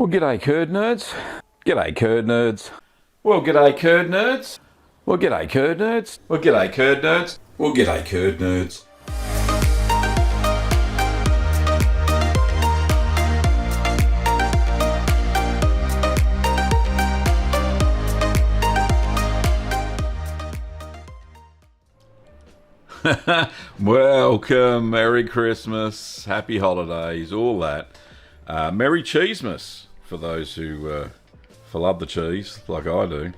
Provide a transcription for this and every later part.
Well, g'day curd nerds. G'day curd nerds. Well, g'day curd nerds. Well, g'day curd nerds. Well, g'day curd nerds. Well, g'day curd nerds. Welcome, Merry Christmas, Happy Holidays, all that. Merry Cheesemas for those who love the cheese, like I do.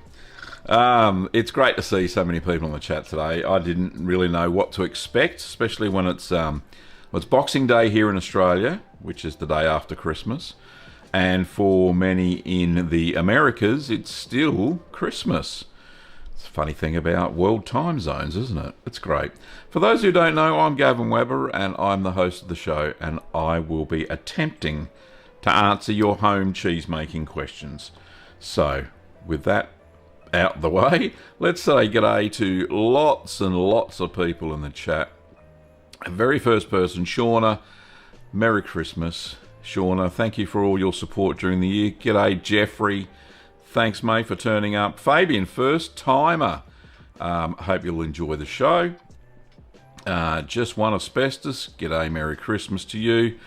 It's great to see so many people in the chat today. I didn't really know what to expect, especially when it's Boxing Day here in Australia, which is the day after Christmas. And for many in the Americas, it's still Christmas. It's a funny thing about world time zones, isn't it? It's great. For those who don't know, I'm Gavin Weber, and I'm the host of the show, and I will be attempting to answer your home cheese-making questions. So, with that out the way, let's say g'day to lots and lots of people in the chat. Very first person, Shauna. Merry Christmas, Shauna. Thank you for all your support during the year. G'day, Jeffrey. Thanks, mate, for turning up. Fabian, first timer. Hope you'll enjoy the show. Just one asbestos. G'day, Merry Christmas to you.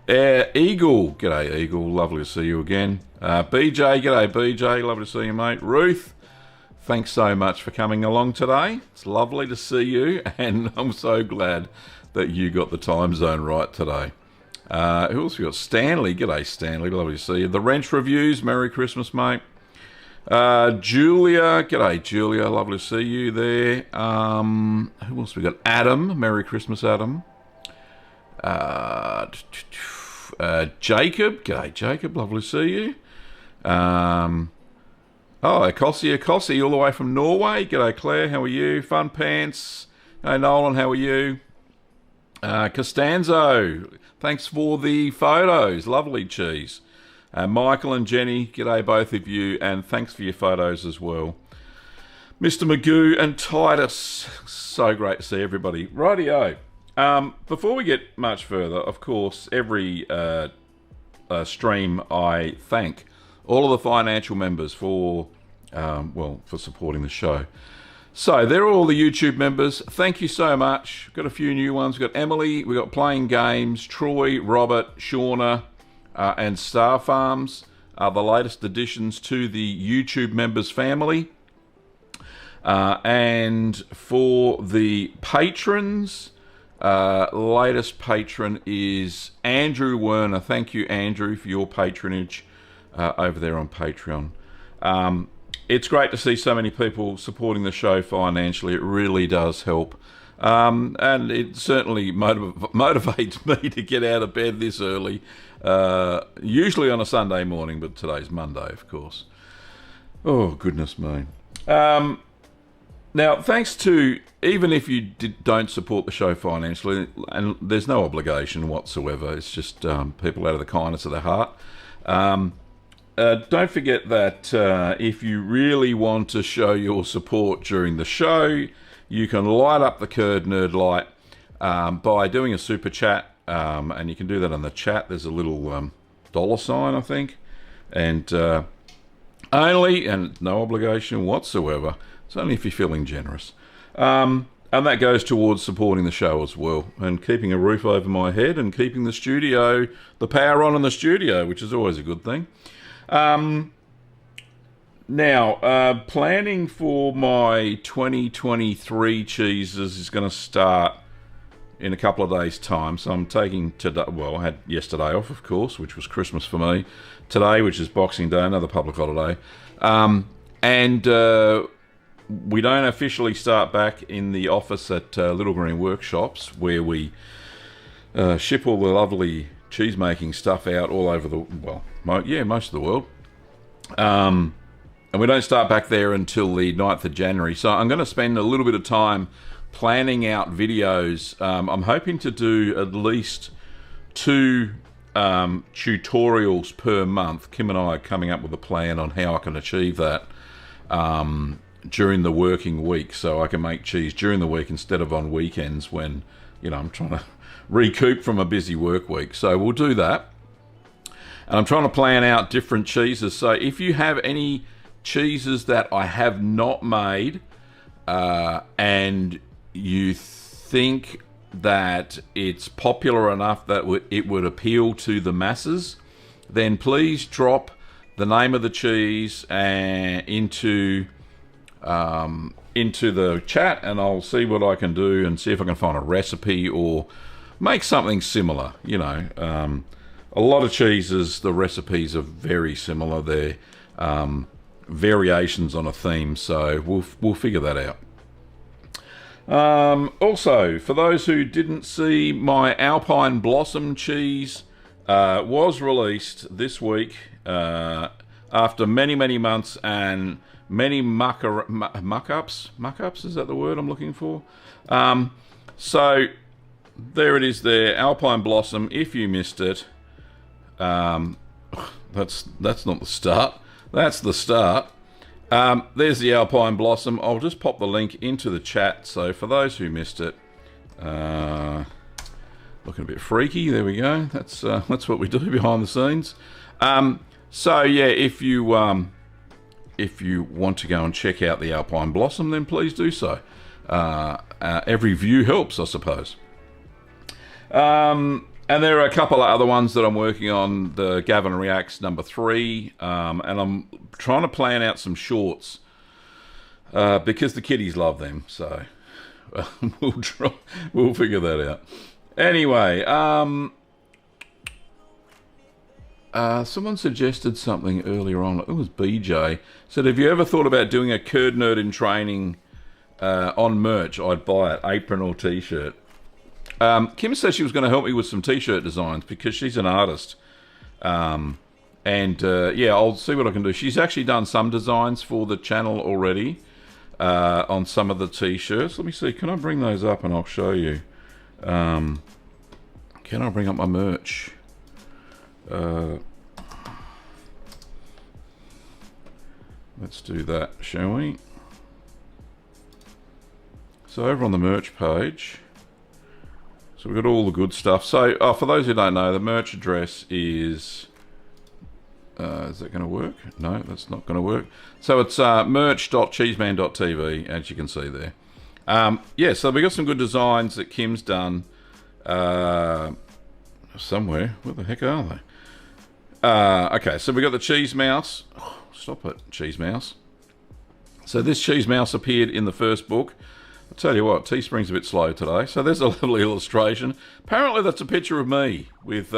Eagle. G'day, Eagle. Lovely to see you again. BJ. G'day, BJ. Lovely to see you, mate. Ruth. Thanks so much for coming along today. It's lovely to see you, and I'm so glad that you got the time zone right today. Who else we got? Stanley. G'day, Stanley. Lovely to see you. The Wrench Reviews. Merry Christmas, mate. Julia. G'day, Julia. Lovely to see you there. Who else we got? Adam. Merry Christmas, Adam. Jacob. G'day, Jacob. Lovely to see you. Akossi, all the way from Norway. G'day, Claire. How are you? Fun Pants. Hey, Nolan. How are you? Costanzo. Thanks for the photos. Lovely cheese. Michael and Jenny. G'day, both of you. And thanks for your photos as well. Mr. Magoo and Titus. So great to see everybody. Rightio. Before we get much further, of course, every stream I thank all of the financial members for supporting the show. So there are all the YouTube members. Thank you so much. Got a few new ones. We've got Emily, we've got Playing Games, Troy, Robert, Shauna, and Star Farms are the latest additions to the YouTube members family. And for the patrons, latest patron is Andrew Werner. Thank you, Andrew, for your patronage over there on Patreon. It's great to see so many people supporting the show financially. It really does help. And it certainly motivates me to get out of bed this early, usually on a Sunday morning, but today's Monday, of course. Oh, goodness me. Now, thanks to, even if you don't support the show financially, and there's no obligation whatsoever, it's just people out of the kindness of their heart. Don't forget that if you really want to show your support during the show, you can light up the Curd Nerd light by doing a super chat, and you can do that on the chat. There's a little dollar sign, I think, and no obligation whatsoever. It's only if you're feeling generous. And that goes towards supporting the show as well, and keeping a roof over my head, and keeping the power on in the studio, which is always a good thing. Now, planning for my 2023 cheeses is going to start in a couple of days' time. So I'm taking today. Well, I had yesterday off, of course, which was Christmas for me. Today, which is Boxing Day, another public holiday. And we don't officially start back in the office at Little Green Workshops, where we ship all the lovely cheese-making stuff out all over most of the world. And we don't start back there until the 9th of January. So I'm going to spend a little bit of time planning out videos. I'm hoping to do at least 2 tutorials per month. Kim and I are coming up with a plan on how I can achieve that during the working week, so I can make cheese during the week instead of on weekends when, I'm trying to recoup from a busy work week. So we'll do that. And I'm trying to plan out different cheeses. So if you have any cheeses that I have not made, and you think that it's popular enough that it would appeal to the masses, then please drop the name of the cheese into the chat, and I'll see what I can do and see if I can find a recipe or make something similar. You know, a lot of cheeses, the recipes are very similar. They're variations on a theme, so we'll figure that out. Also, for those who didn't see, my Alpine Blossom cheese was released this week after many months and many muck-ups. Muck-ups, is that the word I'm looking for? So there it is there, Alpine Blossom. If you missed it, that's not the start. That's the start. There's the Alpine Blossom. I'll just pop the link into the chat. So for those who missed it, looking a bit freaky. There we go. That's what we do behind the scenes. So yeah, if you want to go and check out the Alpine Blossom, then please do so. Every view helps, I suppose. And there are a couple of other ones that I'm working on. The Gavin Reacts #3, and I'm trying to plan out some shorts because the kiddies love them. So we'll figure that out. Anyway, someone suggested something earlier on. It was BJ. Said, have you ever thought about doing a Curd Nerd in Training on merch? I'd buy it, apron or t-shirt. Kim said she was going to help me with some t-shirt designs because she's an artist. Yeah, I'll see what I can do. She's actually done some designs for the channel already on some of the t-shirts. Let me see. Can I bring those up and I'll show you? Can I bring up my merch? Let's do that, shall we? So over on the merch page, so we've got all the good stuff. So for those who don't know, the merch address is that going to work? No, that's not going to work. So it's merch.cheeseman.tv, as you can see there. Yeah, so we got some good designs that Kim's done somewhere. Where the heck are they? Okay, so we got the cheese mouse. Oh, stop it, cheese mouse. So this cheese mouse appeared in the first book. I'll tell you what, Teespring's a bit slow today. So there's a little illustration. Apparently that's a picture of me with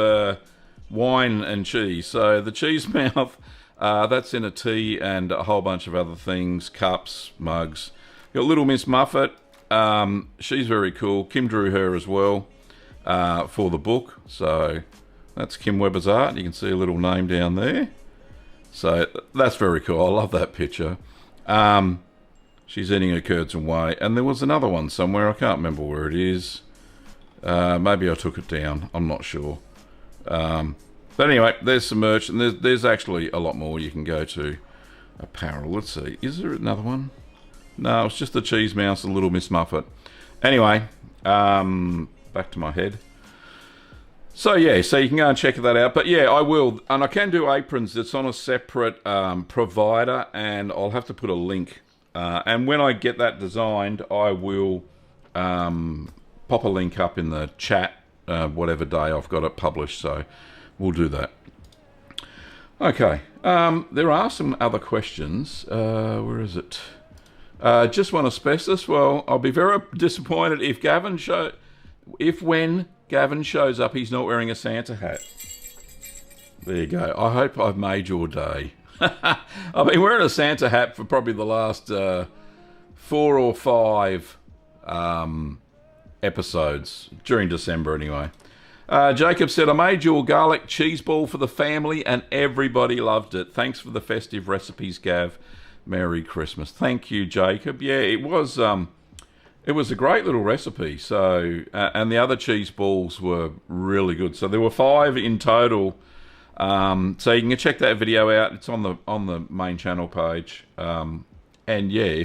wine and cheese. So the cheese mouth, that's in a tea and a whole bunch of other things, cups, mugs. Got Little Miss Muffet. She's very cool. Kim drew her as well for the book. So that's Kim Webber's art. You can see a little name down there. So that's very cool. I love that picture. She's eating her curds and whey. And there was another one somewhere. I can't remember where it is. Maybe I took it down. I'm not sure. But anyway, there's some merch. And there's actually a lot more you can go to. Apparel. Let's see. Is there another one? No, it's just the cheese mouse and Little Miss Muffet. Anyway, back to my head. So yeah, so you can go and check that out. But yeah, I will. And I can do aprons. It's on a separate provider. And I'll have to put a link. And when I get that designed, I will pop a link up in the chat, whatever day I've got it published. So we'll do that. Okay. There are some other questions. Where is it? Just one asbestos. Well, I'll be very disappointed if when Gavin shows up, he's not wearing a Santa hat. There you go. I hope I've made your day. I've been wearing a Santa hat for probably the last 4 or 5 episodes, during December anyway. Jacob said, I made your garlic cheese ball for the family and everybody loved it. Thanks for the festive recipes, Gav. Merry Christmas. Thank you, Jacob. Yeah, it was a great little recipe. So, and the other cheese balls were really good. So there were 5 in total. So you can check that video out. It's on the main channel page. And yeah,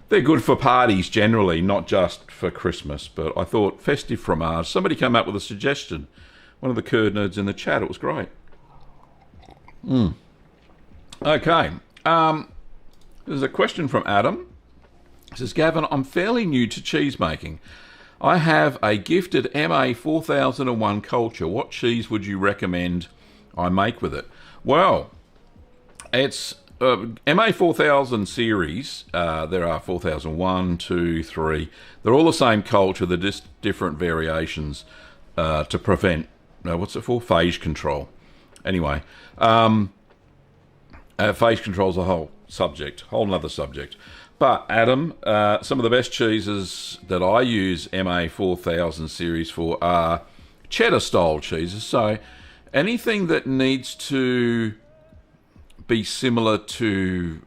they're good for parties generally, not just for Christmas. But I thought festive fromage. Somebody came up with a suggestion. One of the curd nerds in the chat. It was great. Okay. There's a question from Adam. It says, Gavin, I'm fairly new to cheese making. I have a gifted MA 4001 culture. What cheese would you recommend I make with it? Well, it's MA 4000 series. There are 4001, 2, 3. They're all the same culture. They're just different variations to prevent, what's it for? Phage control. Anyway, phage control is a whole nother subject. But, Adam, some of the best cheeses that I use MA 4000 series for are cheddar-style cheeses. So, anything that needs to be similar to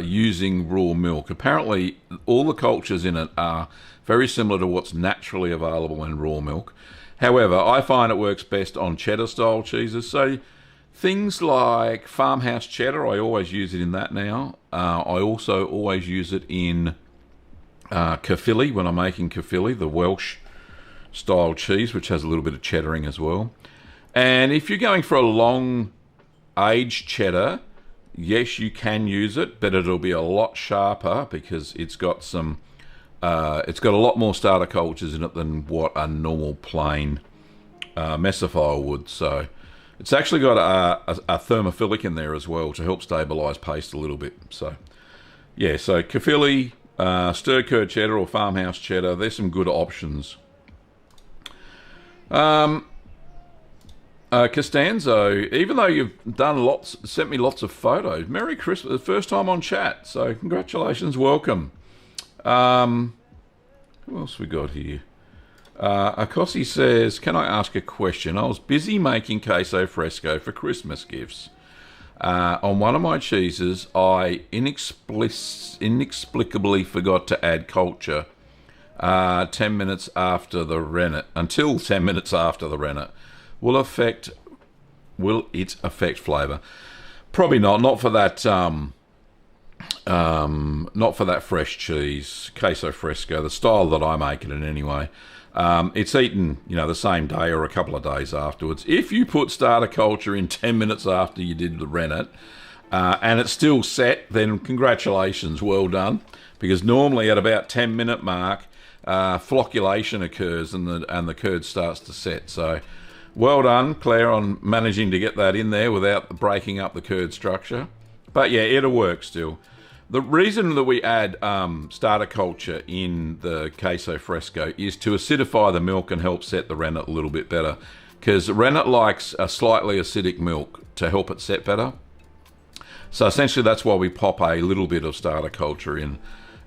using raw milk. Apparently, all the cultures in it are very similar to what's naturally available in raw milk. However, I find it works best on cheddar-style cheeses. So, things like farmhouse cheddar, I always use it in that now. I also always use it in Caerphilly when I'm making Caerphilly, the Welsh-style cheese, which has a little bit of cheddaring as well. And if you're going for a long-aged cheddar, yes, you can use it, but it'll be a lot sharper because it's got a lot more starter cultures in it than what a normal plain mesophile would. So it's actually got a thermophilic in there as well to help stabilise paste a little bit. So, yeah, so Caerphilly, stir curd cheddar or farmhouse cheddar, there's some good options. Costanzo, even though you've sent me lots of photos, Merry Christmas, the first time on chat, so congratulations, welcome. Who else we got here? Akosi says, can I ask a question? I was busy making queso fresco for Christmas gifts. On one of my cheeses, I inexplicably forgot to add culture 10 minutes after the rennet, until 10 minutes after the rennet. Will it affect flavour? Probably not. Not for that. Not for that fresh cheese, queso fresco, the style that I make it in anyway. It's eaten, the same day or a couple of days afterwards. If you put starter culture in 10 minutes after you did the rennet, and it's still set, then congratulations, well done. Because normally at about 10-minute mark, flocculation occurs and the curd starts to set. So, well done, Claire, on managing to get that in there without breaking up the curd structure. But yeah, it'll work still. The reason that we add starter culture in the queso fresco is to acidify the milk and help set the rennet a little bit better. Because rennet likes a slightly acidic milk to help it set better. So essentially that's why we pop a little bit of starter culture in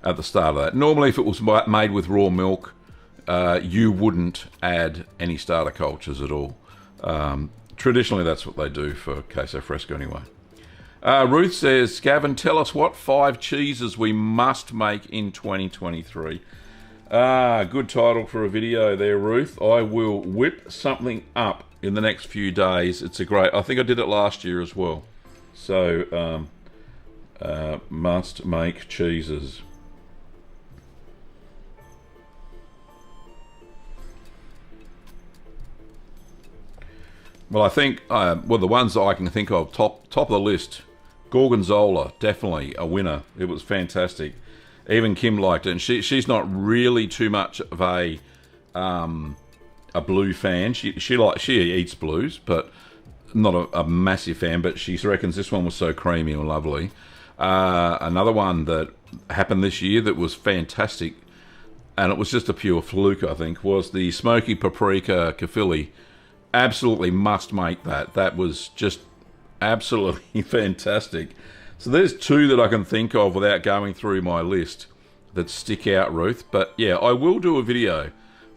at the start of that. Normally if it was made with raw milk, you wouldn't add any starter cultures at all. Traditionally that's what they do for queso fresco anyway. Ruth says, Gavin, tell us what 5 cheeses we must make in 2023. Good title for a video there, Ruth. I will whip something up in the next few days. I think I did it last year as well. So, must make cheeses. Well, I think, the ones that I can think of, top of the list, Gorgonzola, definitely a winner. It was fantastic. Even Kim liked it, and she's not really too much of a blue fan. She eats blues, but not a massive fan. But she reckons this one was so creamy and lovely. Another one that happened this year that was fantastic, and it was just a pure fluke, I think, was the smoky paprika Caerphilly. Absolutely must make that. That was just absolutely fantastic. So there's 2 that I can think of without going through my list that stick out, Ruth. But yeah, I will do a video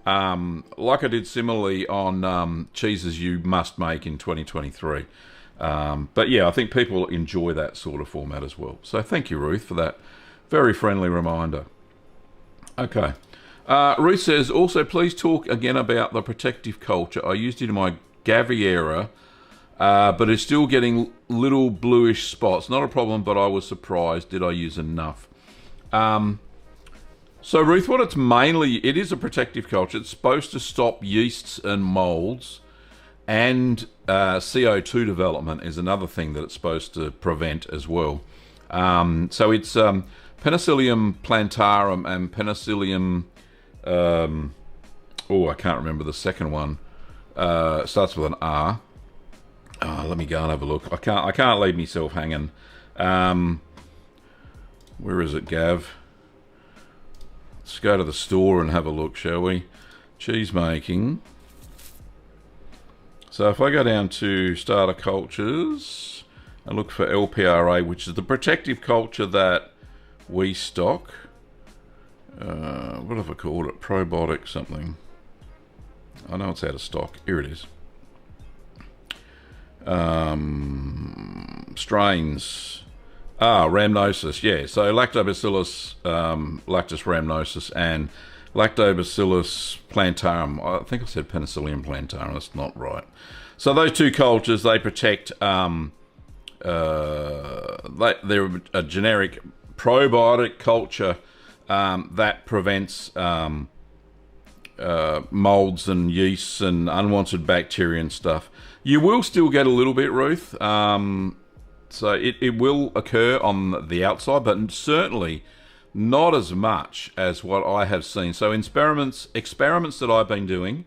like I did similarly on cheeses you must make in 2023. But yeah, I think people enjoy that sort of format as well. So thank you, Ruth, for that very friendly reminder. Okay. Ruth says, also please talk again about the protective culture. I used it in my Gaviera, but it's still getting little bluish spots. Not a problem, but I was surprised. Did I use enough? So Ruth, it is a protective culture. It's supposed to stop yeasts and molds and CO2 development is another thing that it's supposed to prevent as well. So it's Penicillium plantarum and Penicillium. I can't remember the second one. Starts with an R. Let me go and have a look. I can't leave myself hanging. Where is it, Gav? Let's go to the store and have a look, shall we? Cheese making. So if I go down to starter cultures and look for LPRA, which is the protective culture that we stock. What have I called it? Probiotic something. I know it's out of stock. Here it is. Strains. Rhamnosus. Yeah, so Lactobacillus lactis rhamnosus and Lactobacillus plantarum. I think I said Penicillium plantarum. That's not right. So those two cultures, they protect. They're a generic probiotic culture that prevents molds and yeasts and unwanted bacteria and stuff. You will still get a little bit, Ruth. So it will occur on the outside, but certainly not as much as what I have seen. So experiments that I've been doing,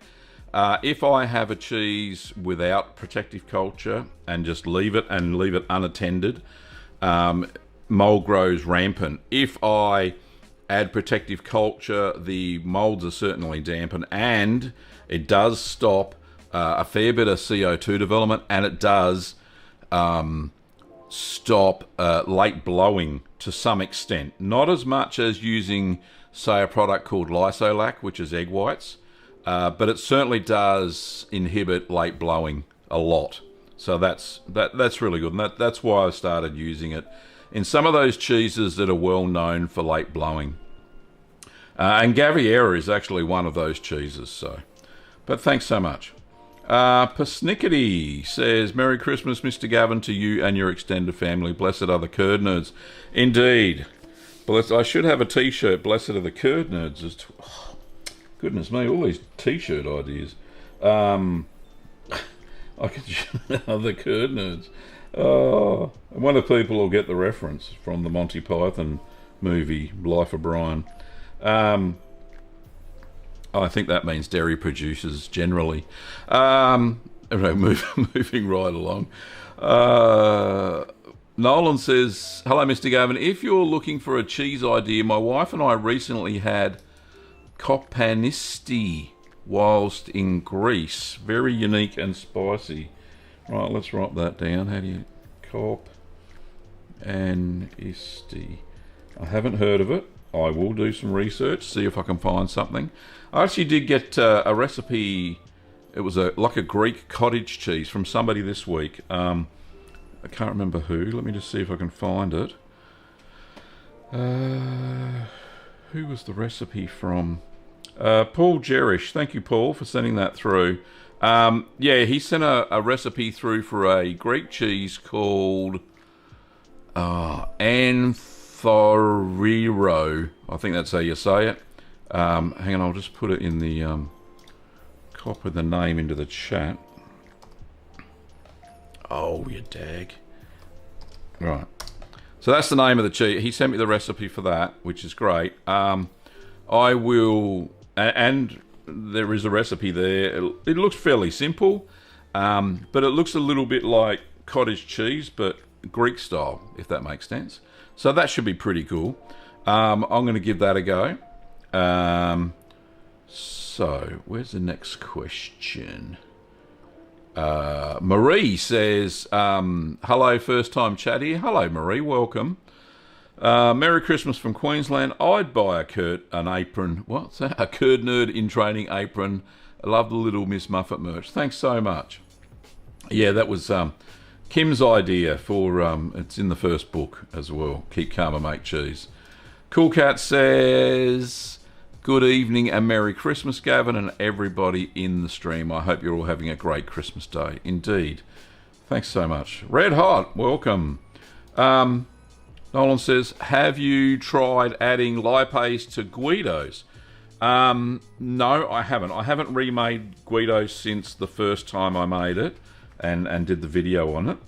if I have a cheese without protective culture and just leave it unattended, mold grows rampant. If I add protective culture, the molds are certainly dampened, and it does stop a fair bit of CO2 development, and it does stop late blowing to some extent. Not as much as using, say, a product called Lysolac, which is egg whites, but it certainly does inhibit late blowing a lot. So that's really good, and that's why I started using it in some of those cheeses that are well known for late blowing. And Gaviera is actually one of those cheeses. So, but thanks so much. Persnickety says, Merry Christmas, Mr. Gavin, to you and your extended family. Blessed are the curd nerds. Indeed. I should have a t-shirt, Blessed are the curd nerds. Goodness me, all these t-shirt ideas. I could the curd nerds. Oh, I wonder if people will get the reference from the Monty Python movie, Life of Brian. I think that means dairy producers generally. Moving right along. Nolan says, hello, Mr. Gavin. If you're looking for a cheese idea, my wife and I recently had Kopanisti whilst in Greece. Very unique and spicy. Right, let's write that down. How do you... Kopanisti. I haven't heard of it. I will do some research, see if I can find something. I actually did get a recipe. It was like a Greek cottage cheese from somebody this week. I can't remember who. Let me just see if I can find it. Who was the recipe from? Paul Jerish. Thank you, Paul, for sending that through. Yeah, he sent a recipe through for a Greek cheese called Anthoriro. I think that's how you say it. Hang on, I'll just put it in the copy the name into the chat. Oh, you dag. Right. So that's the name of the cheese. He sent me the recipe for that, which is great. I will, and there is a recipe there. It looks fairly simple, but it looks a little bit like cottage cheese, but Greek style, if that makes sense. So that should be pretty cool. I'm going to give that a go. So, where's the next question? Marie says, hello, first time chat here. Hello, Marie, welcome. Merry Christmas from Queensland. I'd buy an apron. What's that? A curd nerd in training apron. I love the little Miss Muffet merch. Thanks so much. Yeah, that was Kim's idea for, it's in the first book as well. Keep calm and make cheese. Cool Cat says, good evening and Merry Christmas, Gavin, and everybody in the stream. I hope you're all having a great Christmas day. Indeed. Thanks so much. Red Hot, welcome. Nolan says, have you tried adding lipase to Guidos? No, I haven't. I haven't remade Guido since the first time I made it and did the video on it.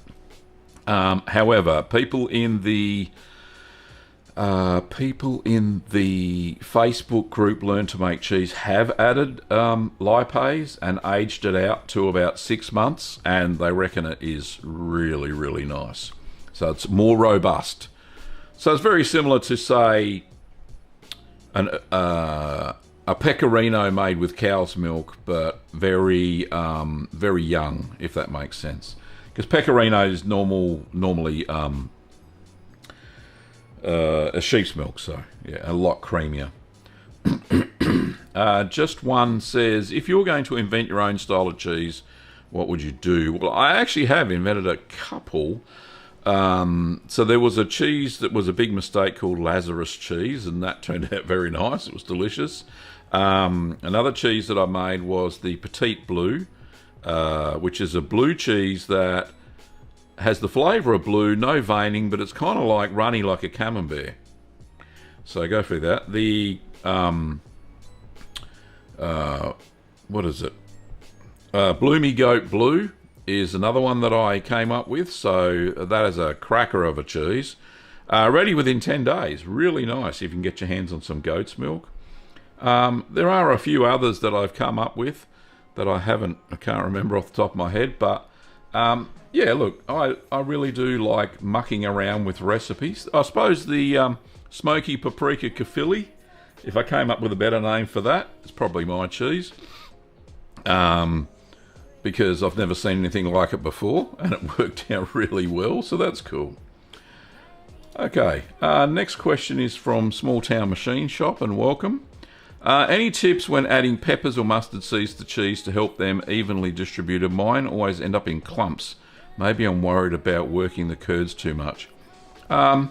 However, people in the Facebook group Learn to Make Cheese have added lipase and aged it out to about 6 months, and they reckon it is really, really nice. So it's more robust. So it's very similar to, say, a pecorino made with cow's milk, but very very young, if that makes sense. Because pecorino is normally a sheep's milk, so yeah, a lot creamier. Just one says, if you're going to invent your own style of cheese, what would you do? Well, I actually have invented a couple. So there was a cheese that was a big mistake called Lazarus cheese, and that turned out very nice. It was delicious. Another cheese that I made was the Petite Blue, which is a blue cheese that has the flavour of blue, no veining, but it's kind of like runny like a camembert. So go through that. The what is it? Bloomy Goat Blue is another one that I came up with. So that is a cracker of a cheese. Ready within 10 days. Really nice if you can get your hands on some goat's milk. There are a few others that I've come up with that I can't remember off the top of my head, but yeah, look, I really do like mucking around with recipes. I suppose the smoky paprika kefili, if I came up with a better name for that, it's probably my cheese. Because I've never seen anything like it before, and it worked out really well, so that's cool. Okay, next question is from Small Town Machine Shop, and welcome. Any tips when adding peppers or mustard seeds to cheese to help them evenly distributed? Mine always end up in clumps. Maybe I'm worried about working the curds too much. In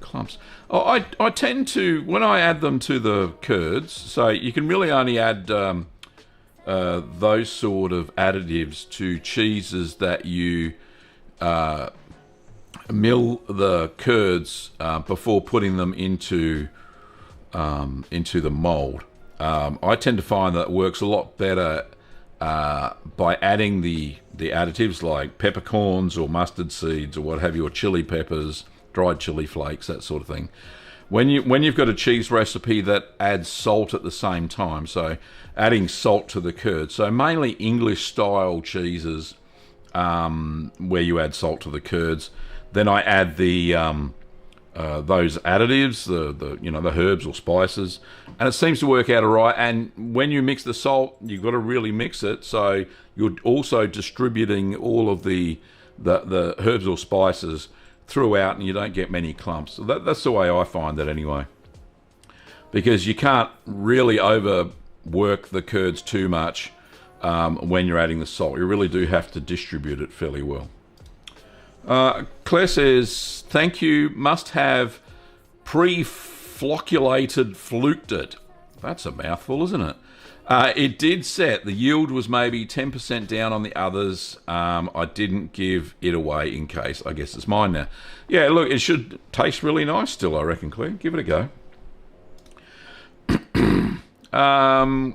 clumps. Oh, I tend to, when I add them to the curds, so you can really only add those sort of additives to cheeses that you mill the curds before putting them into the mold. I tend to find that it works a lot better by adding the additives like peppercorns or mustard seeds or what have you, or chili peppers, dried chili flakes, that sort of thing. When you've got a cheese recipe that adds salt at the same time, so adding salt to the curd, so mainly English style cheeses where you add salt to the curds, then I add the those additives, the herbs or spices, and it seems to work out all right. And when you mix the salt, you've got to really mix it, so you're also distributing all of the herbs or spices throughout, and you don't get many clumps. So that's the way I find it anyway, because you can't really overwork the curds too much when you're adding the salt. You really do have to distribute it fairly well. Claire says, thank you, must have pre-flocculated fluked it. That's a mouthful, isn't it? It did set. The yield was maybe 10% down on the others. I didn't give it away in case. I guess it's mine now. Yeah, look, it should taste really nice still, I reckon, Claire. Give it a go. Shauna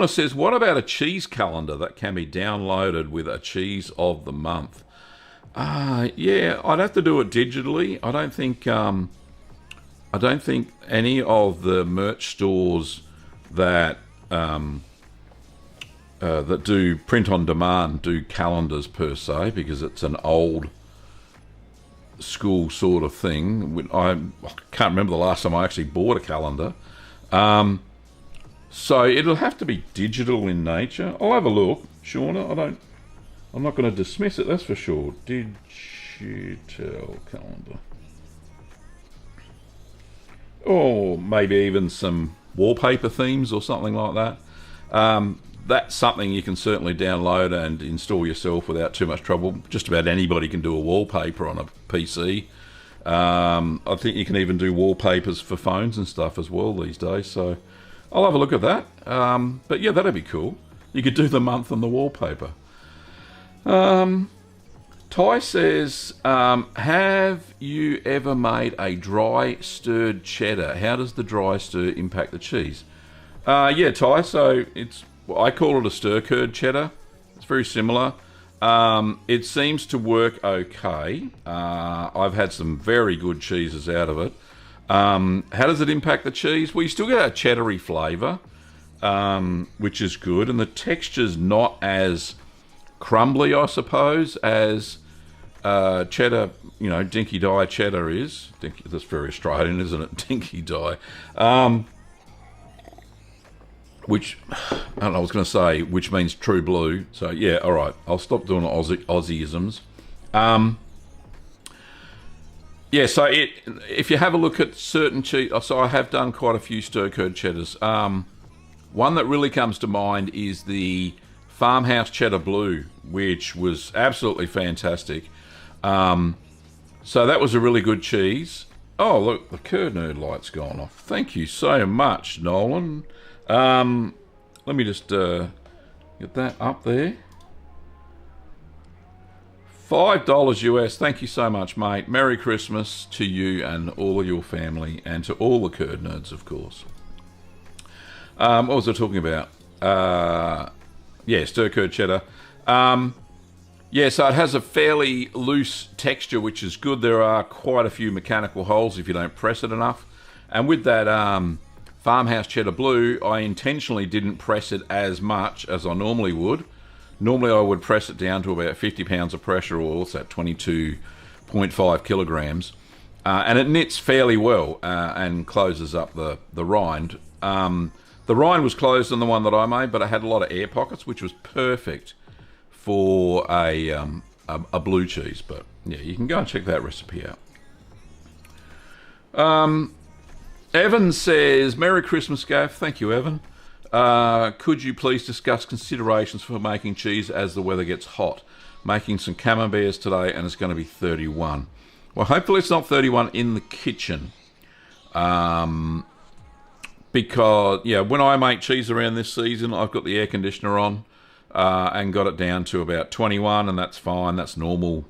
says, what about a cheese calendar that can be downloaded with a cheese of the month? Yeah, I'd have to do it digitally. I don't think any of the merch stores that that do print on demand do calendars per se, because it's an old school sort of thing. I can't remember the last time I actually bought a calendar. So it'll have to be digital in nature. I'll have a look, Shauna. I'm not going to dismiss it, that's for sure. Digital calendar. Or maybe even some wallpaper themes or something like that. That's something you can certainly download and install yourself without too much trouble. Just about anybody can do a wallpaper on a PC. I think you can even do wallpapers for phones and stuff as well these days. So I'll have a look at that. But yeah, that'd be cool. You could do the month on the wallpaper. Ty says, have you ever made a dry stirred cheddar? How does the dry stir impact the cheese? Yeah, Ty, so I call it a stir curd cheddar. It's very similar. It seems to work okay. I've had some very good cheeses out of it. How does it impact the cheese? Well, you still get a cheddary flavour, which is good, and the texture's not as crumbly, I suppose, as cheddar, dinky dye cheddar is. That's very Australian, isn't it? Dinky dye. Which, I don't know, I was going to say, which means true blue. So, yeah, all right. I'll stop doing Aussieisms. Yeah, so if you have a look at certain cheese... So I have done quite a few stir-curd cheddars. One that really comes to mind is the Farmhouse Cheddar Blue, which was absolutely fantastic. So that was a really good cheese. Oh, look, the curd nerd light's gone off. Thank you so much, Nolan. Let me just get that up there. $5 US. Thank you so much, mate. Merry Christmas to you and all of your family, and to all the curd nerds, of course. What was I talking about? Yeah, stir curd cheddar. Yeah, so it has a fairly loose texture, which is good. There are quite a few mechanical holes if you don't press it enough. And with that Farmhouse Cheddar Blue, I intentionally didn't press it as much as I normally would. Normally I would press it down to about 50 pounds of pressure, or what's that, 22.5 kilograms. And it knits fairly well and closes up the rind. The rind was closed on the one that I made, but it had a lot of air pockets, which was perfect for a blue cheese. But yeah, you can go and check that recipe out. Evan says, Merry Christmas, Gav. Thank you, Evan. Could you please discuss considerations for making cheese as the weather gets hot? Making some camemberts today, and it's going to be 31. Well, hopefully it's not 31 in the kitchen. Because, yeah, when I make cheese around this season, I've got the air conditioner on and got it down to about 21, and that's fine. That's normal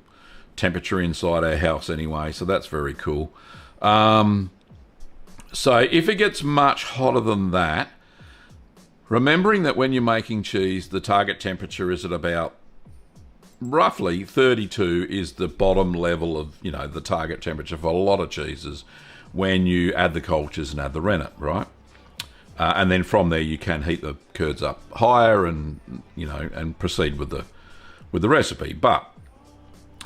temperature inside our house anyway, so that's very cool. So if it gets much hotter than that, remembering that when you're making cheese, the target temperature is at about roughly 32 is the bottom level of, the target temperature for a lot of cheeses when you add the cultures and add the rennet, right? And then from there you can heat the curds up higher and, and proceed with the recipe. But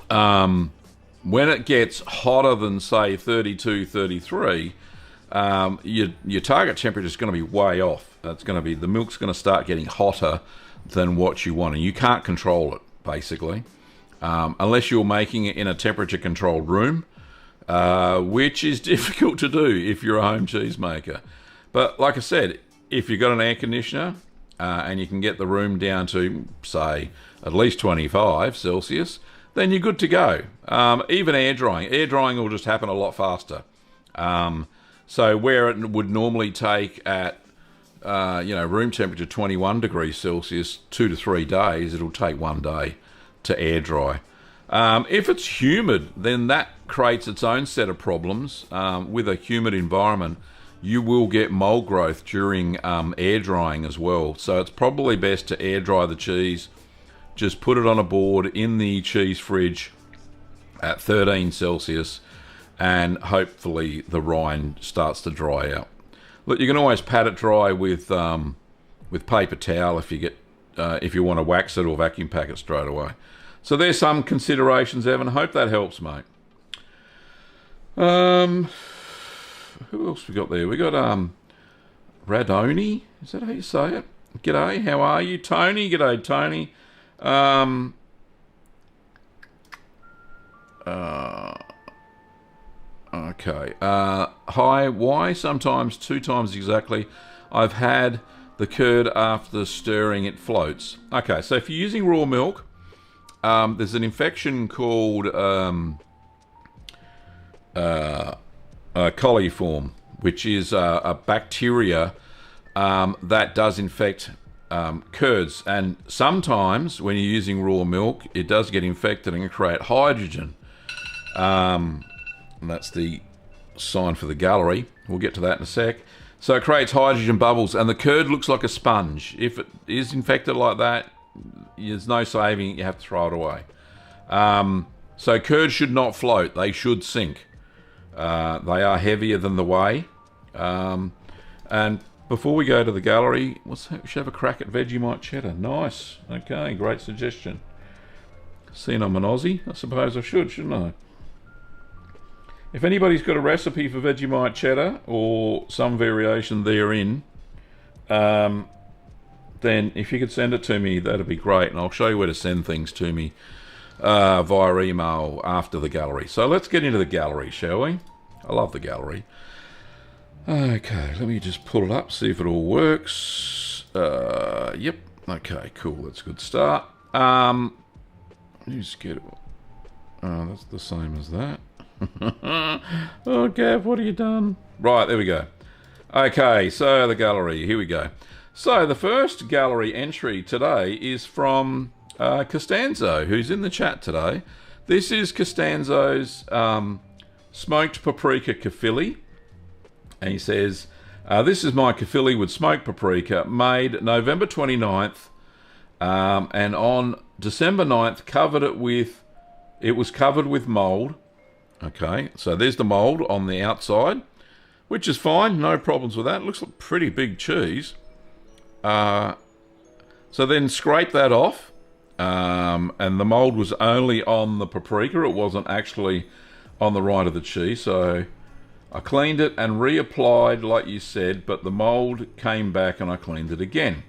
when it gets hotter than, say, 32, 33, your target temperature is going to be way off. It's going to be, the milk's going to start getting hotter than what you want, and you can't control it, basically, unless you're making it in a temperature-controlled room, which is difficult to do if you're a home cheesemaker. But like I said, if you've got an air conditioner and you can get the room down to, say, at least 25 Celsius, then you're good to go. Even air drying will just happen a lot faster. So where it would normally take at room temperature 21 degrees Celsius 2 to 3 days, it'll take 1 day to air dry. If it's humid, then that creates its own set of problems. With a humid environment, you will get mold growth during air drying as well. So it's probably best to air dry the cheese. Just put it on a board in the cheese fridge at 13 Celsius, and hopefully the rind starts to dry out. Look, you can always pat it dry with paper towel if you want to wax it or vacuum pack it straight away. So there's some considerations, Evan. Hope that helps, mate. Who else we got there? We got Radoni. Is that how you say it? G'day, how are you, Tony? G'day, Tony. Okay. Hi, why sometimes 2 times exactly? I've had the curd after stirring, it floats. Okay, so if you're using raw milk, there's an infection called coliform, which is a bacteria that does infect curds. And sometimes when you're using raw milk, it does get infected and can create hydrogen. And that's the sign for the gallery. We'll get to that in a sec. So it creates hydrogen bubbles, and the curd looks like a sponge. If it is infected like that, there's no saving it. You have to throw it away. So curd should not float. They should sink. They are heavier than the whey. And before we go to the gallery, we should have a crack at Vegemite cheddar. Nice. Okay, great suggestion. Seeing I'm an Aussie, I suppose I should, shouldn't I? If anybody's got a recipe for Vegemite cheddar or some variation therein, then if you could send it to me, that'd be great. And I'll show you where to send things to me via email after the gallery. So let's get into the gallery, shall we? I love the gallery. Okay, let me just pull it up, see if it all works. Yep. Okay, cool. That's a good start. Just get it. Oh, that's the same as that. Oh, Gav, what have you done? Right, there we go. Okay, so the gallery. Here we go. So the first gallery entry today is from Costanzo, who's in the chat today. This is Costanzo's smoked paprika kafili. And he says, this is my kafili with smoked paprika, made November 29th, and on December 9th, it was covered with mould. Okay, so there's the mould on the outside, which is fine, no problems with that. It looks like pretty big cheese. So then scrape that off, and the mould was only on the paprika. It wasn't actually on the right of the cheese, so I cleaned it and reapplied like you said, but the mould came back and I cleaned it again.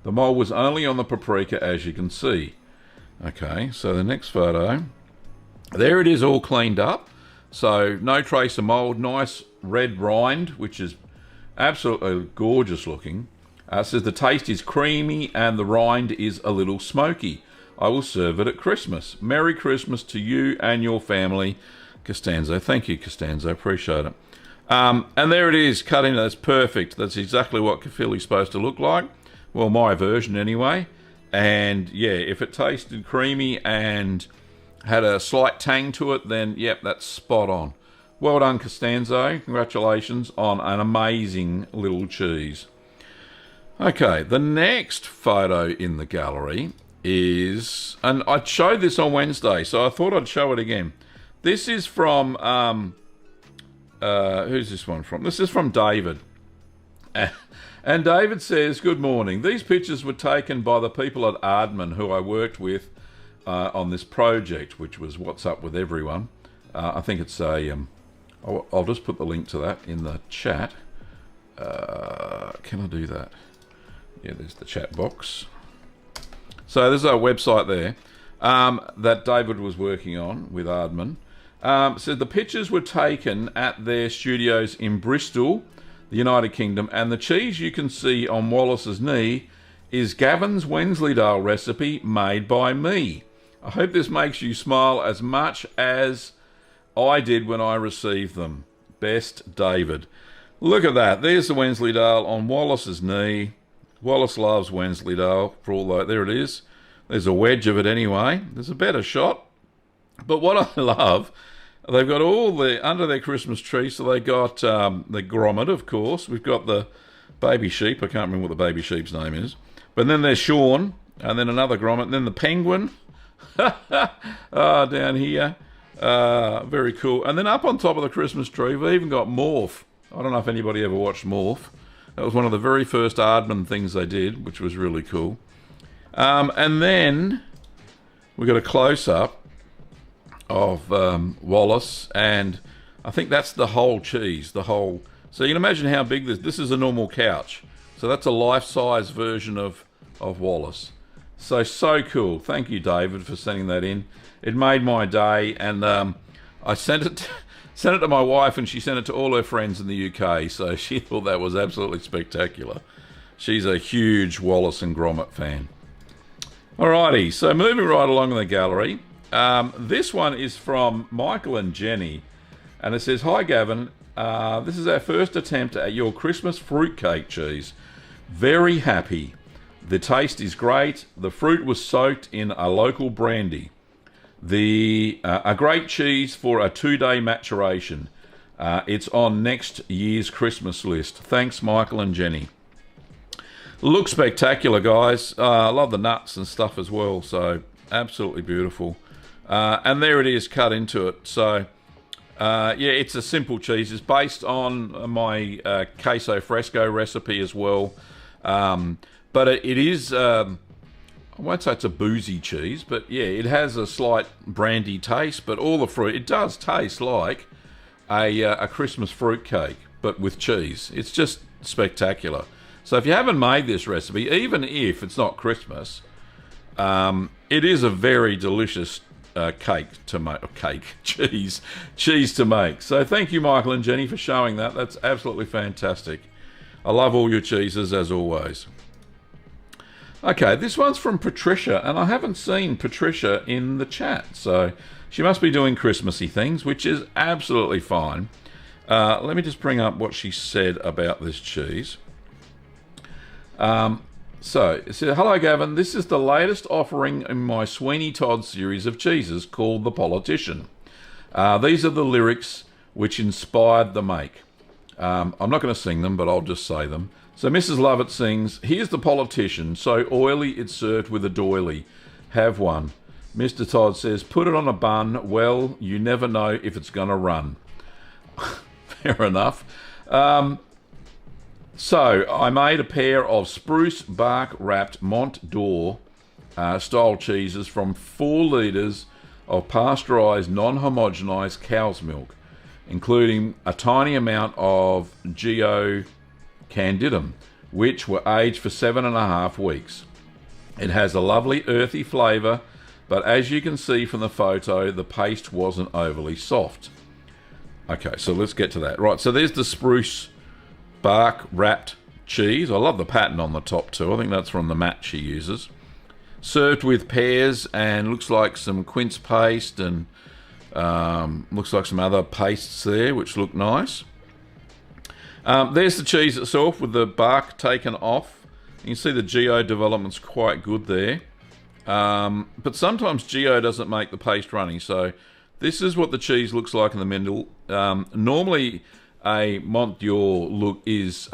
The mould was only on the paprika, as you can see. Okay, so the next photo, there it is, all cleaned up. So no trace of mould, nice red rind, which is absolutely gorgeous looking. Says the taste is creamy and the rind is a little smoky. I will serve it at Christmas. Merry Christmas to you and your family, Costanzo. Thank you, Costanzo. Appreciate it. And there it is, cut in. That's perfect. That's exactly what kafili's supposed to look like. Well, my version anyway. And yeah, if it tasted creamy and had a slight tang to it, then yep, that's spot on. Well done, Costanzo. Congratulations on an amazing little cheese. Okay, the next photo in the gallery is, and I showed this on Wednesday, so I thought I'd show it again. This is from, who's this one from? This is from David. And David says, good morning. These pictures were taken by the people at Ardman who I worked with on this project, which was What's Up With Everyone. I think it's a, I'll just put the link to that in the chat. Can I do that? Yeah, there's the chat box. So there's our website there that David was working on with Ardman. So the pictures were taken at their studios in Bristol, the United Kingdom, and the cheese you can see on Wallace's knee is Gavin's Wensleydale recipe made by me. I hope this makes you smile as much as I did when I received them. Best, David. Look at that. There's the Wensleydale on Wallace's knee. Wallace loves Wensleydale for all that. There it is. There's a wedge of it anyway. There's a better shot. But what I love, they've got all the, under their Christmas tree, so they got the grommet, of course. We've got the baby sheep. I can't remember what the baby sheep's name is. But then there's Sean, and then another grommet, and then the penguin. Down here. Very cool. And then up on top of the Christmas tree, we've even got Morph. I don't know if anybody ever watched Morph. That was one of the very first Ardman things they did, which was really cool. And then we got a close-up of Wallace, and I think that's the whole cheese, the whole. So you can imagine how big this is. A normal couch, so that's a life-size version of Wallace. So cool. Thank you, David, for sending that in. It made my day, and I sent it to my wife, and she sent it to all her friends in the UK. So she thought that was absolutely spectacular. She's a huge Wallace and Gromit fan. Alrighty, so moving right along in the gallery. This one is from Michael and Jenny, and it says, "Hi Gavin, this is our first attempt at your Christmas fruitcake cheese. Very happy. The taste is great. The fruit was soaked in a local brandy. A great cheese for a 2-day maturation. It's on next year's Christmas list. Thanks, Michael and Jenny. Looks spectacular, guys. I love the nuts and stuff as well. So absolutely beautiful. And there it is, cut into it. So yeah, it's a simple cheese. It's based on my queso fresco recipe as well. But it is, I won't say it's a boozy cheese, but yeah, it has a slight brandy taste, but all the fruit, it does taste like a Christmas fruit cake, but with cheese. It's just spectacular. So if you haven't made this recipe, even if it's not Christmas, it is a very delicious cheese to make. So thank you, Michael and Jenny, for showing that. That's absolutely fantastic. I love all your cheeses as always. Okay, this one's from Patricia, and I haven't seen Patricia in the chat, so she must be doing Christmassy things, which is absolutely fine. Let me just bring up what she said about this cheese. So, it said, hello Gavin, this is the latest offering in my Sweeney Todd series of cheeses called The Politician. These are the lyrics which inspired the make. I'm not going to sing them, but I'll just say them. So Mrs. Lovett sings, here's the politician, so oily it's served with a doily. Have one. Mr. Todd says, put it on a bun, well, you never know if it's going to run. Fair enough. So I made a pair of spruce bark wrapped Mont d'Or style cheeses from 4 litres of pasteurised non-homogenised cow's milk, including a tiny amount of Geo Candidum, which were aged for 7.5 weeks. It has a lovely earthy flavour, but as you can see from the photo, the paste wasn't overly soft. Okay, so let's get to that. Right, so there's the spruce bark wrapped cheese. I love the pattern on the top too. I think that's from the mat she uses. Served with pears and looks like some quince paste and looks like some other pastes there which look nice. There's the cheese itself with the bark taken off. You can see the Geo development's quite good there. But sometimes Geo doesn't make the paste runny, so this is what the cheese looks like in the middle. Normally a Mont d'Or look is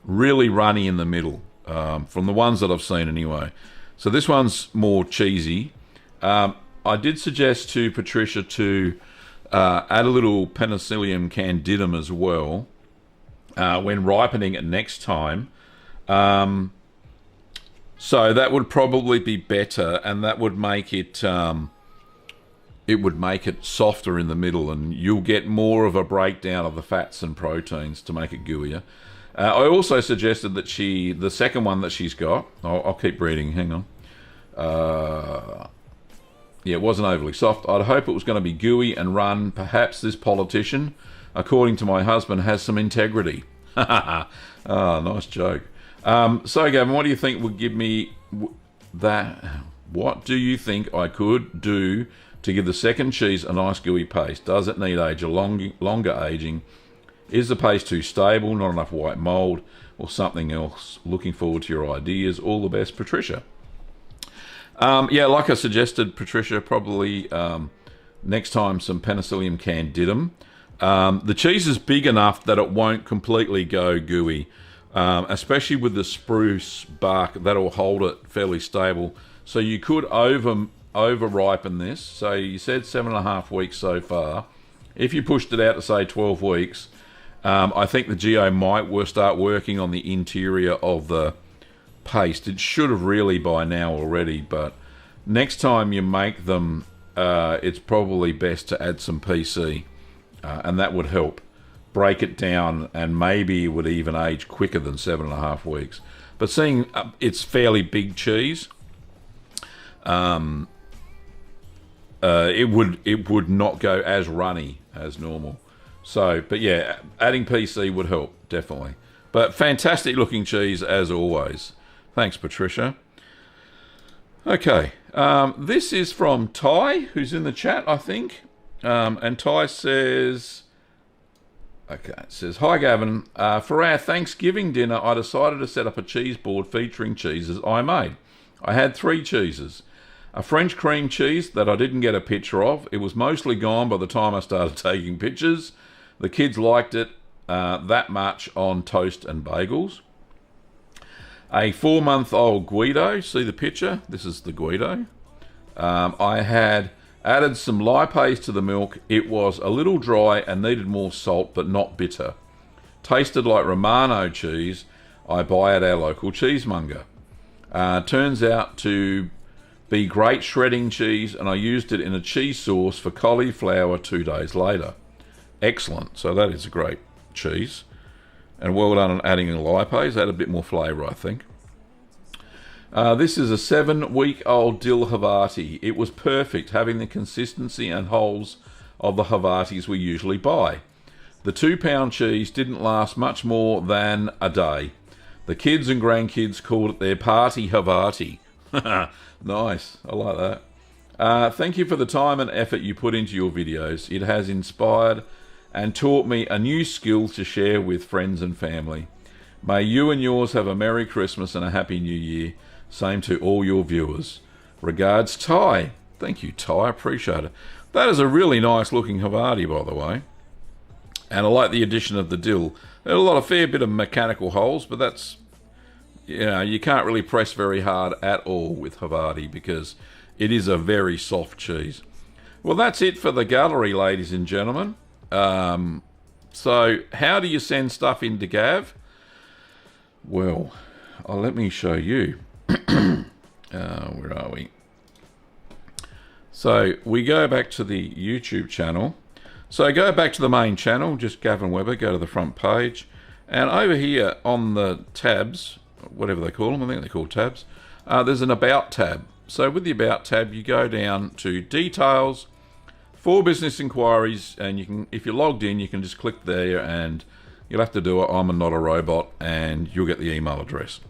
really runny in the middle, from the ones that I've seen anyway. So this one's more cheesy. I did suggest to Patricia to add a little Penicillium candidum as well when ripening it next time. So that would probably be better, and that would make it softer in the middle, and you'll get more of a breakdown of the fats and proteins to make it gooier. I also suggested that the second one that she's got, I'll keep reading, hang on. Yeah, it wasn't overly soft. I'd hope it was going to be gooey and run. Perhaps this politician, according to my husband, has some integrity. Oh, nice joke. So, Gavin, what do you think would give me that? What do you think I could do to give the second cheese a nice gooey paste? Does it need longer aging? Is the paste too stable, not enough white mould, or something else? Looking forward to your ideas. All the best, Patricia. Yeah, like I suggested, Patricia, probably next time some Penicillium candidum. The cheese is big enough that it won't completely go gooey, especially with the spruce bark. That'll hold it fairly stable. So you could over ripen this. So you said 7.5 weeks so far. If you pushed it out to say 12 weeks, I think the Geo might start working on the interior of the paste. It should have really by now already, but next time you make them, it's probably best to add some PC, and that would help break it down, and maybe it would even age quicker than 7.5 weeks. But seeing it's fairly big cheese, it would not go as runny as normal. So, but yeah, adding PC would help, definitely. But fantastic looking cheese as always. Thanks, Patricia. Okay, this is from Ty, who's in the chat, I think. And Ty says, Okay, it says, "Hi Gavin, for our Thanksgiving dinner I decided to set up a cheese board featuring cheeses I made. I had 3 cheeses. A French cream cheese that I didn't get a picture of. It was mostly gone by the time I started taking pictures. The kids liked it that much on toast and bagels. A 4-month-old Guido, see the picture? This is the Guido. I had added some lipase to the milk. It was a little dry and needed more salt, but not bitter. Tasted like Romano cheese I buy at our local cheesemonger. Turns out to be great shredding cheese, and I used it in a cheese sauce for cauliflower 2 days later. Excellent. So that is a great cheese. And well done on adding in lipase. Add a bit more flavour, I think. This is a 7-week-old dill Havarti. It was perfect, having the consistency and holes of the Havartis we usually buy. The 2-pound cheese didn't last much more than a day. The kids and grandkids called it their party Havarti. Nice, I like that. Thank you for the time and effort you put into your videos. It has inspired and taught me a new skill to share with friends and family. May you and yours have a Merry Christmas and a Happy New Year. Same to all your viewers. Regards, Ty. Thank you, Ty. Appreciate it. That is a really nice looking Havarti, by the way. And I like the addition of the dill. There's a fair bit of mechanical holes, but that's, you can't really press very hard at all with Havarti because it is a very soft cheese. Well, that's it for the gallery, ladies and gentlemen. So how do you send stuff into Gav? Well, let me show you. Where are we? So we go back to the YouTube channel. So go back to the main channel, just Gavin Weber, go to the front page. And over here on the tabs, whatever they call them, I think they're called tabs, there's an About tab. So with the About tab, you go down to Details, For Business Inquiries, and you can, if you're logged in, you can just click there and you'll have to do it. I'm not a robot, and you'll get the email address.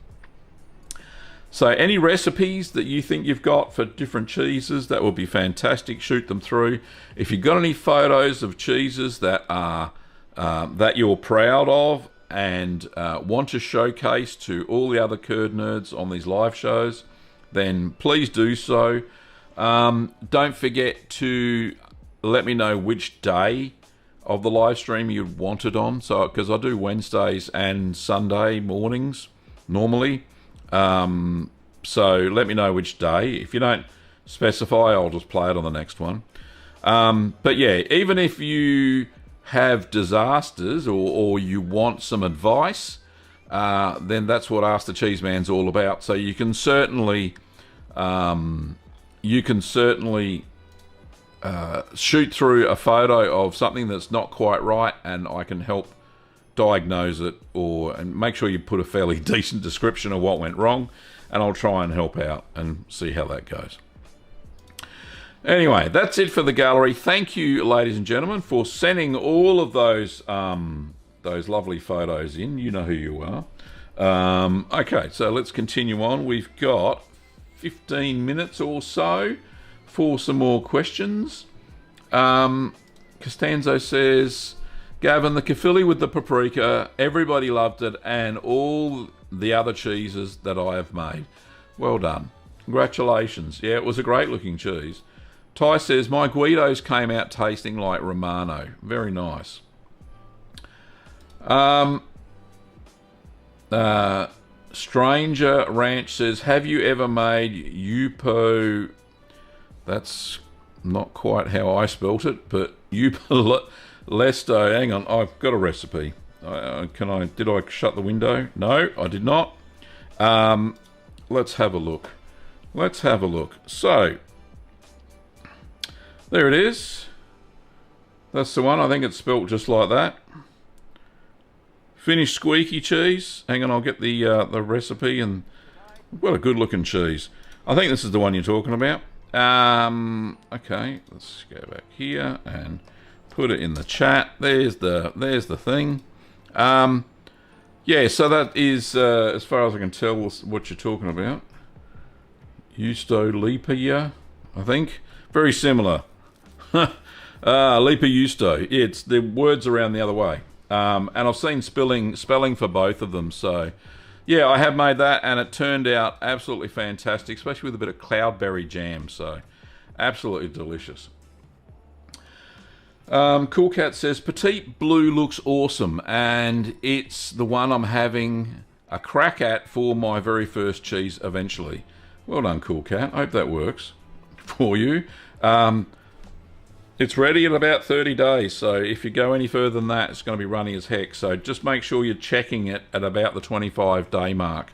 So any recipes that you think you've got for different cheeses, that would be fantastic. Shoot them through. If you've got any photos of cheeses that are that you're proud of and want to showcase to all the other curd nerds on these live shows, then please do so. Don't forget to let me know which day of the live stream you'd want it on. So, because I do Wednesdays and Sunday mornings normally. So let me know which day. If you don't specify, I'll just play it on the next one. But yeah, even if you have disasters or you want some advice, then that's what Ask the Cheeseman's all about. So you can certainly shoot through a photo of something that's not quite right, and I can help diagnose it, and make sure you put a fairly decent description of what went wrong, and I'll try and help out and see how that goes. Anyway, that's it for the gallery. Thank you, ladies and gentlemen, for sending all of those lovely photos in. You know who you are. Okay, so let's continue on. We've got 15 minutes or so for some more questions. Costanzo says, Gavin, the kefili with the paprika, everybody loved it, and all the other cheeses that I have made. Well done. Congratulations. Yeah, it was a great looking cheese. Ty says, my Guidos came out tasting like Romano. Very nice. Stranger Ranch says, have you ever made Yupo? That's not quite how I spelt it, but Yupo Lesto. Hang on, I've got a recipe. Did I shut the window? No, I did not. Let's have a look. So, there it is. That's the one. I think it's spelt just like that. Finished squeaky cheese. Hang on, I'll get the recipe, and what a good looking cheese. I think this is the one you're talking about. Okay, let's go back here and put it in the chat. There's the thing. Yeah, so that is, as far as I can tell, what you're talking about. Justo Lipa, I think. Very similar. Lipa Justo. It's the words around the other way. And I've seen spelling for both of them. So, yeah, I have made that, and it turned out absolutely fantastic, especially with a bit of cloudberry jam. So, absolutely delicious. Cool Cat says, Petite Blue looks awesome, and it's the one I'm having a crack at for my very first cheese eventually. Well done, Cool Cat. Hope that works for you. It's ready in about 30 days, so if you go any further than that, it's going to be runny as heck. So just make sure you're checking it at about the 25-day mark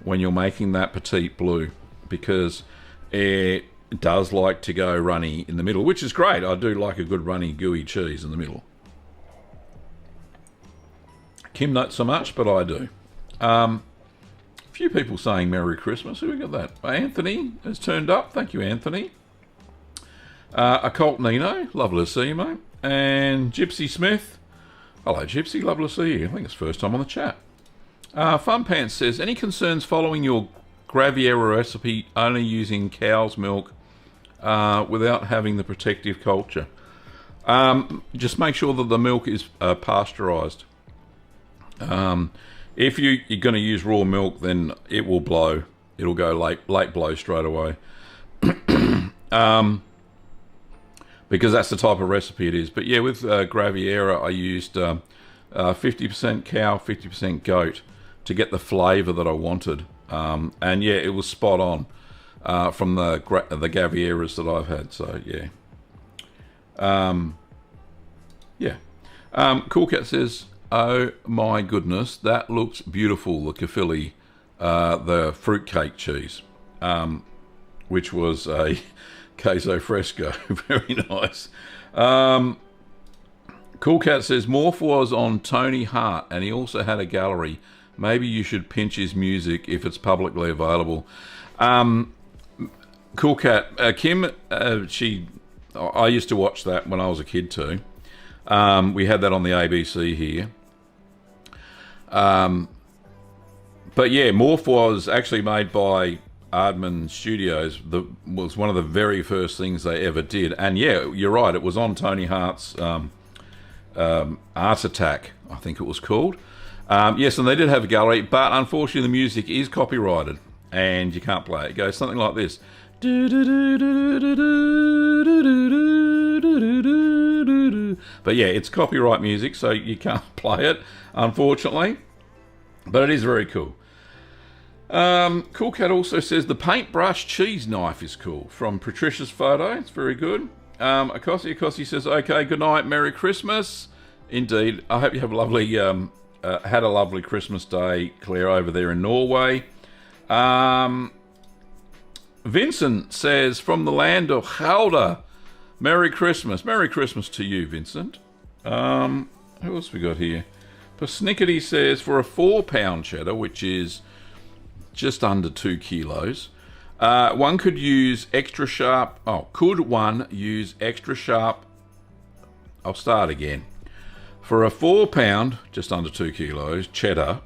when you're making that Petite Blue, because it does like to go runny in the middle, which is great. I do like a good runny, gooey cheese in the middle. Kim, not so much, but I do. A few people saying Merry Christmas. Who we got that? Anthony has turned up. Thank you, Anthony. Occult Nino, lovely to see you, mate. And Gypsy Smith. Hello, Gypsy, lovely to see you. I think it's first time on the chat. Fun Pants says, any concerns following your Graviera recipe only using cow's milk without having the protective culture? Just make sure that the milk is pasteurised. If you're going to use raw milk, then it will blow. It'll go late blow straight away. Because that's the type of recipe it is. But yeah, with Graviera, I used 50% cow, 50% goat to get the flavour that I wanted. And yeah, it was spot on from the Gavieras that I've had. So yeah. Cool Cat says, oh my goodness, that looks beautiful, the Caffili, the fruitcake cheese, which was a queso fresco. Very nice. Cool Cat says, Morph was on Tony Hart and he also had a gallery. Maybe you should pinch his music if it's publicly available. Cool Cat, Kim, I used to watch that when I was a kid too. We had that on the ABC here. But yeah, Morph was actually made by Aardman Studios. Was one of the very first things they ever did. And yeah, you're right, it was on Tony Hart's Art Attack, I think it was called. Yes, and they did have a gallery, but unfortunately the music is copyrighted and you can't play it. It goes something like this. But yeah, it's copyright music, so you can't play it, unfortunately. But it is very cool. Cool Cat also says the paintbrush cheese knife is cool. From Patricia's photo, it's very good. Akosi says, okay, good night, Merry Christmas. Indeed, I hope you have a lovely, had a lovely Christmas day, Claire, over there in Norway. Vincent says, from the land of Gouda, Merry Christmas. Merry Christmas to you, Vincent. Who else we got here? Persnickety says, for a 4-pound cheddar, which is just under 2 kilos, one could use extra sharp... could one use extra sharp... I'll start again. For a 4-pound, just under 2 kilos, cheddar,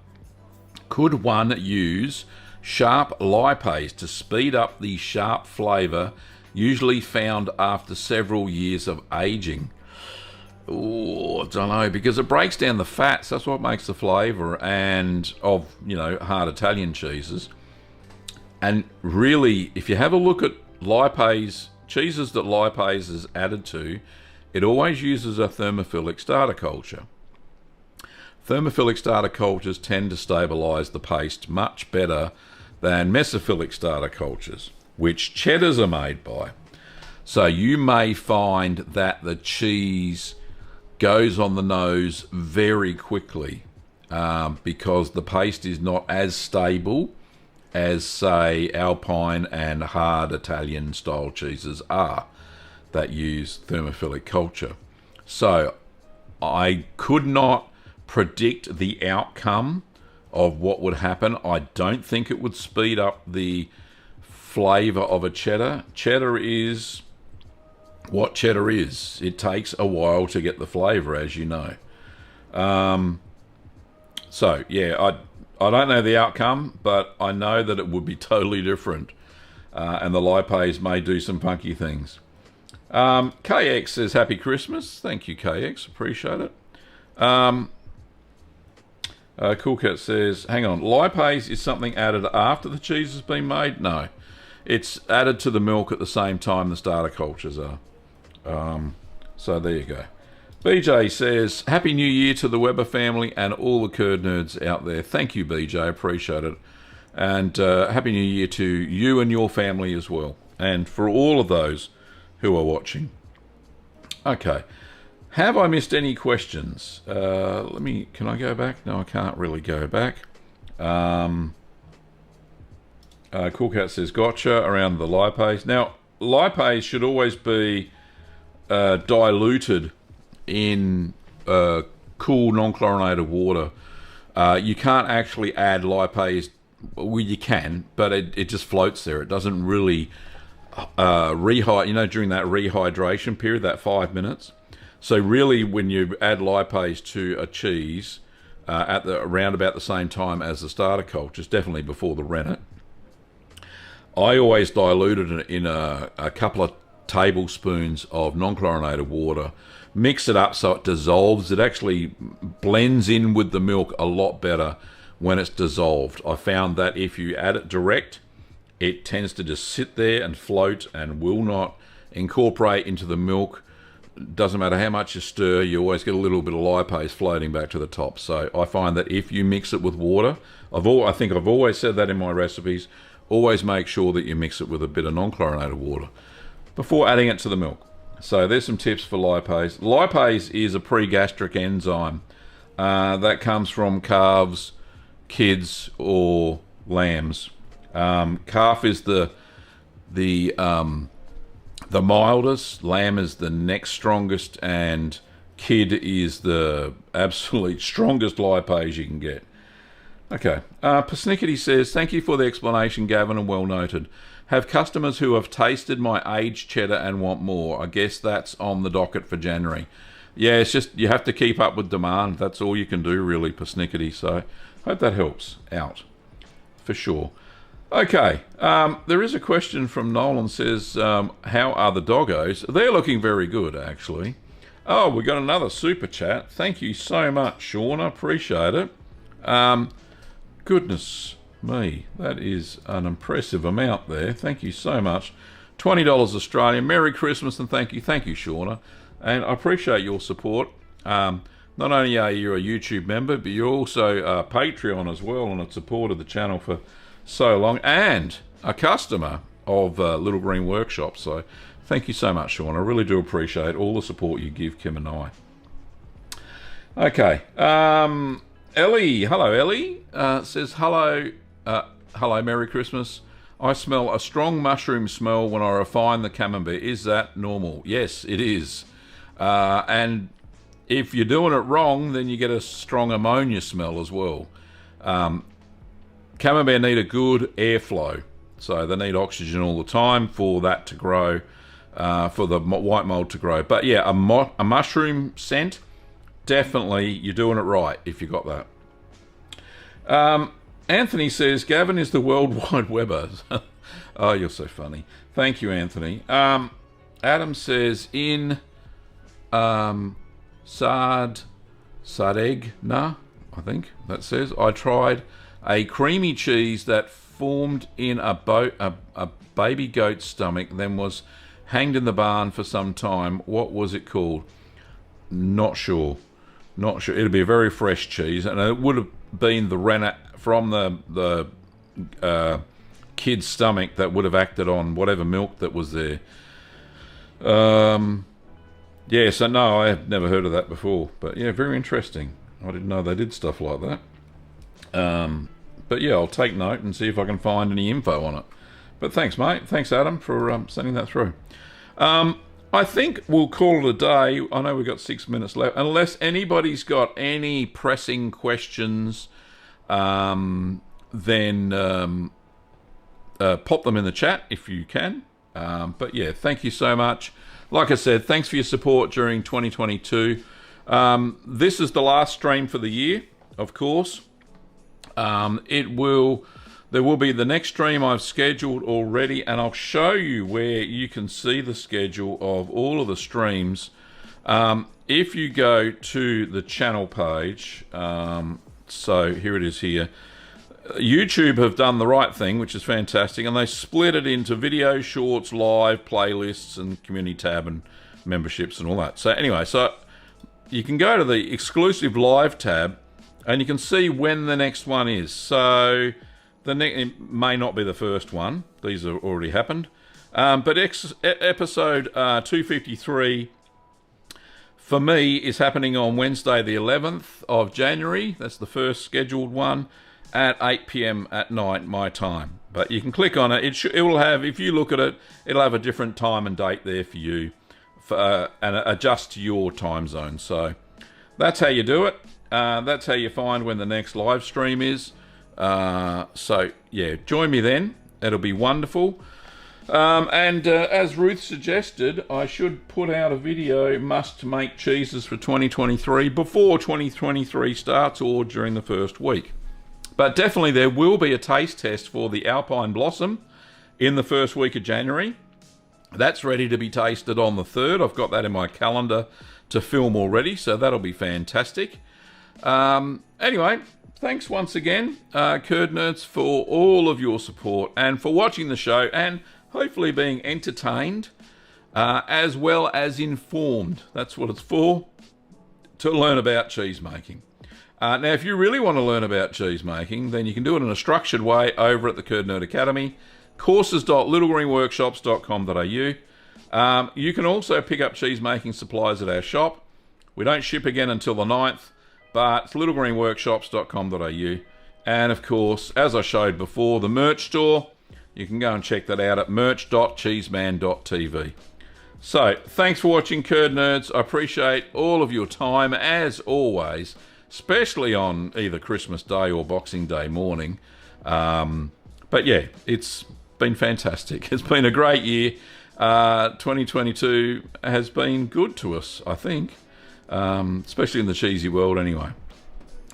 could one use sharp lipase to speed up the sharp flavour usually found after several years of aging? Oh, I don't know, because it breaks down the fats. That's what makes the flavour and of, hard Italian cheeses. And really, if you have a look at lipase, cheeses that lipase is added to, it always uses a thermophilic starter culture. Thermophilic starter cultures tend to stabilise the paste much better than mesophilic starter cultures, which cheddars are made by. So you may find that the cheese goes on the nose very quickly because the paste is not as stable as, say, Alpine and hard Italian style cheeses are that use thermophilic culture. So I could not predict the outcome of what would happen. I don't think it would speed up the flavour of a cheddar. Cheddar is what cheddar is. It takes a while to get the flavour, as you know. So yeah, I don't know the outcome, but I know that it would be totally different. And the lipase may do some funky things. KX says, Happy Christmas. Thank you, KX. Appreciate it. Cool Cat says, hang on, lipase is something added after the cheese has been made? No. It's added to the milk at the same time the starter cultures are. So there you go. BJ says, Happy New Year to the Weber family and all the curd nerds out there. Thank you, BJ. Appreciate it. And Happy New Year to you and your family as well. And for all of those who are watching. Okay. Have I missed any questions? Can I go back? No, I can't really go back. Cool Cat says, gotcha, around the lipase. Now, lipase should always be diluted in cool, non-chlorinated water. You can't actually add lipase. Well, you can, but it just floats there. It doesn't really during that rehydration period, that 5 minutes. So really, when you add lipase to a cheese around about the same time as the starter cultures, definitely before the rennet, I always diluted it in a couple of tablespoons of non-chlorinated water, mix it up so it dissolves. It actually blends in with the milk a lot better when it's dissolved. I found that if you add it direct, it tends to just sit there and float and will not incorporate into the milk. Doesn't matter how much you stir, you always get a little bit of lipase floating back to the top. So I find that if you mix it with water, I think I've always said that in my recipes, always make sure that you mix it with a bit of non-chlorinated water before adding it to the milk. So there's some tips for lipase. Lipase is a pre-gastric enzyme that comes from calves, kids, or lambs. Calf is the mildest, lamb is the next strongest, and kid is the absolute strongest lipase you can get. Okay. Persnickety says, thank you for the explanation, Gavin, and well noted. Have customers who have tasted my aged cheddar and want more. I guess that's on the docket for January. Yeah, it's just you have to keep up with demand. That's all you can do, really, Persnickety. So hope that helps out for sure. Okay, there is a question from Nolan. Says, how are the doggos? They're looking very good, actually. Oh, we got another super chat. Thank you so much, Sean. I appreciate it. Goodness me, that is an impressive amount there. Thank you so much. $20 Australian. Merry Christmas and thank you. Thank you, Shauna. And I appreciate your support. Not only are you a YouTube member, but you're also a Patreon as well and have supported the channel for so long, and a customer of Little Green Workshop. So thank you so much, Sean. I really do appreciate all the support you give Kim and I. Okay. Ellie, hello Ellie, says, hello, Merry Christmas. I smell a strong mushroom smell when I refine the camembert. Is that normal? Yes, it is. And if you're doing it wrong, then you get a strong ammonia smell as well. Camembert need a good airflow, so they need oxygen all the time for that to grow, for the white mold to grow. But yeah, a mushroom scent, definitely you're doing it right if you got that. Anthony says, Gavin is the World Wide Webber. Oh, you're so funny. Thank you, Anthony. Adam says, in Sardegna, I think that says, I tried a creamy cheese that formed in a baby goat's stomach, then was hanged in the barn for some time. What was it called? Not sure. It'll be a very fresh cheese, and it would have been the rennet from the kid's stomach that would have acted on whatever milk that was there. Yeah, so no, I have never heard of that before. But yeah, very interesting. I didn't know they did stuff like that. But yeah, I'll take note and see if I can find any info on it. But thanks, mate. Thanks, Adam, for sending that through. I think we'll call it a day. I know we've got 6 minutes left. Unless anybody's got any pressing questions, then pop them in the chat if you can. But yeah, thank you so much. Like I said, thanks for your support during 2022. This is the last stream for the year, of course. There will be the next stream I've scheduled already, and I'll show you where you can see the schedule of all of the streams. If you go to the channel page, So here it is here. YouTube have done the right thing, which is fantastic, and they split it into video, shorts, live, playlists, and community tab and memberships and all that. So anyway, so you can go to the exclusive live tab and you can see when the next one is. So it may not be the first one. These have already happened. But episode 253 for me is happening on Wednesday the 11th of January. That's the first scheduled one at 8 p.m. at night, my time. But you can click on it. It will have, if you look at it, it'll have a different time and date there for you and adjust to your time zone. So that's how you do it. That's how you find when the next live stream is. So, yeah, join me then. It'll be wonderful. And as Ruth suggested, I should put out a video, must make cheeses for 2023, before 2023 starts or during the first week. But definitely there will be a taste test for the Alpine Blossom in the first week of January. That's ready to be tasted on the 3rd. I've got that in my calendar to film already, so that'll be fantastic. Anyway, thanks once again, Curd Nerds, for all of your support and for watching the show and hopefully being entertained as well as informed. That's what it's for, to learn about cheese making. Now, if you really want to learn about cheese making, then you can do it in a structured way over at the Curd Nerd Academy, courses.littlegreenworkshops.com.au. You can also pick up cheese making supplies at our shop. We don't ship again until the 9th, but it's littlegreenworkshops.com.au. And of course, as I showed before, the merch store, you can go and check that out at merch.cheeseman.tv. So, thanks for watching, Curd Nerds. I appreciate all of your time, as always, especially on either Christmas Day or Boxing Day morning. But yeah, it's been fantastic. It's been a great year. 2022 has been good to us, I think, especially in the cheesy world anyway.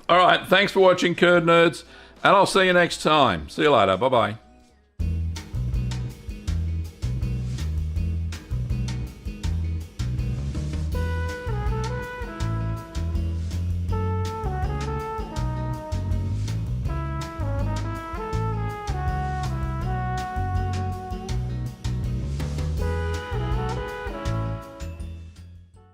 All right, thanks for watching, Curd Nerds, and I'll see you next time. See you later. Bye-bye.